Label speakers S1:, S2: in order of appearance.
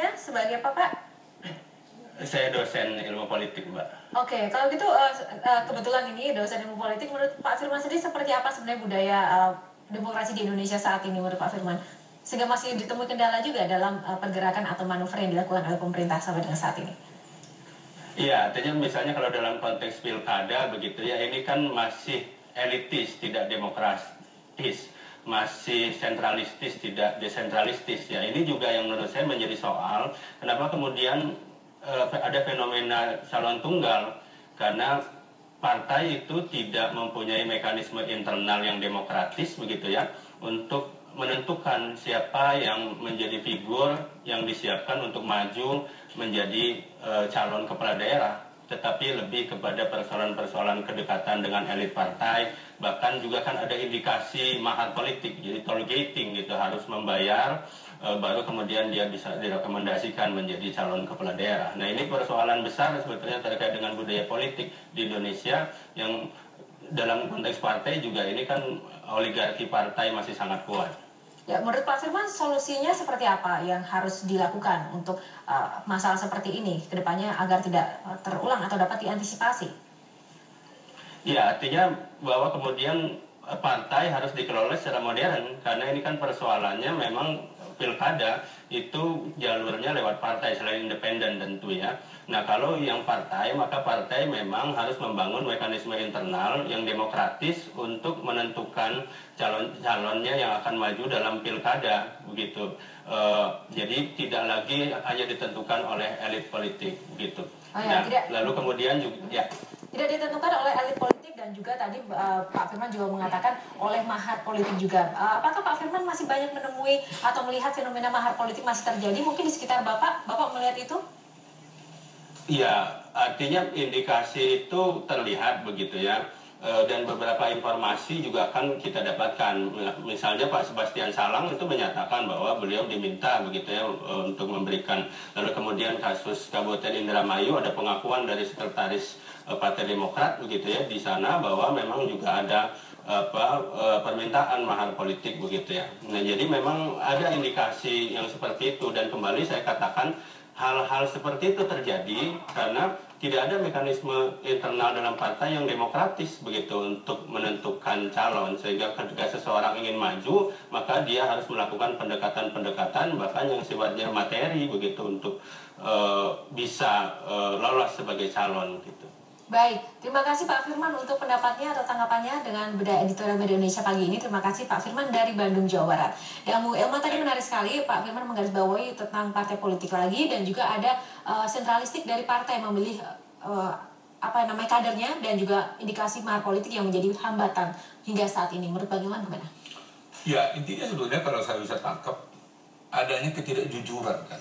S1: profesinya sebagai apa, Pak?
S2: Saya dosen ilmu politik, Mbak.
S1: Oke, kalau gitu kebetulan ini dosen ilmu politik, menurut Pak Firman sendiri seperti apa sebenarnya budaya demokrasi di Indonesia saat ini menurut Pak Firman? Sehingga masih ditemui kendala juga dalam pergerakan atau manuver yang dilakukan oleh pemerintah sampai dengan saat ini.
S2: Iya, artinya misalnya kalau dalam konteks pilkada begitu ya, ini kan masih elitis, tidak demokratis, masih sentralistis, tidak desentralistis ya. Ini juga yang menurut saya menjadi soal kenapa kemudian ada fenomena calon tunggal, karena partai itu tidak mempunyai mekanisme internal yang demokratis begitu ya untuk menentukan siapa yang menjadi figur yang disiapkan untuk maju menjadi calon kepala daerah, tetapi lebih kepada persoalan-persoalan kedekatan dengan elit partai. Bahkan juga kan ada indikasi mahar politik, jadi toll gating gitu, harus membayar baru kemudian dia bisa direkomendasikan menjadi calon kepala daerah. Nah, ini persoalan besar sebetulnya terkait dengan budaya politik di Indonesia yang dalam konteks partai juga ini kan oligarki partai masih sangat kuat.
S1: Ya, menurut Pak Firman solusinya seperti apa yang harus dilakukan untuk masalah seperti ini ke depannya agar tidak terulang atau dapat diantisipasi?
S2: Ya, artinya bahwa kemudian partai harus dikelola secara modern, karena ini kan persoalannya memang pilkada itu jalurnya lewat partai selain independen tentu ya. Nah, kalau yang partai, maka partai memang harus membangun mekanisme internal yang demokratis untuk menentukan calon-calonnya yang akan maju dalam pilkada begitu. Jadi tidak lagi hanya ditentukan oleh elit politik begitu.
S1: Oh ya,
S2: nah,
S1: tidak.
S2: Lalu kemudian juga ya.
S1: Tidak ditentukan oleh elit politik dan juga tadi Pak Firman juga mengatakan oleh mahar politik juga. Apakah Pak Firman masih banyak menemui atau melihat fenomena mahar politik masih terjadi mungkin di sekitar Bapak melihat itu?
S2: Iya, artinya indikasi itu terlihat begitu ya. Dan beberapa informasi juga kan kita dapatkan. Misalnya Pak Sebastian Salang itu menyatakan bahwa beliau diminta begitu ya untuk memberikan. Lalu kemudian kasus Kabupaten Indramayu ada pengakuan dari sekretaris Partai Demokrat begitu ya di sana bahwa memang juga ada permintaan mahar politik begitu ya. Nah, jadi memang ada indikasi yang seperti itu, dan kembali saya katakan hal-hal seperti itu terjadi karena tidak ada mekanisme internal dalam partai yang demokratis begitu untuk menentukan calon, sehingga ketika seseorang ingin maju maka dia harus melakukan pendekatan-pendekatan bahkan yang sifatnya materi begitu untuk bisa lolos sebagai calon gitu.
S1: Baik, terima kasih Pak Firman untuk pendapatnya atau tanggapannya dengan Bedah Editorial Media Indonesia pagi ini. Terima kasih Pak Firman dari Bandung, Jawa Barat. Dan Bu Elma tadi menarik sekali, Pak Firman menggarisbawahi tentang partai politik lagi dan juga ada sentralistik dari partai memilih kadernya dan juga indikasi mahar politik yang menjadi hambatan hingga saat ini. Menurut Bang Ilman gimana?
S3: Ya, intinya sebetulnya kalau saya bisa tangkap adanya ketidakjujuran kan.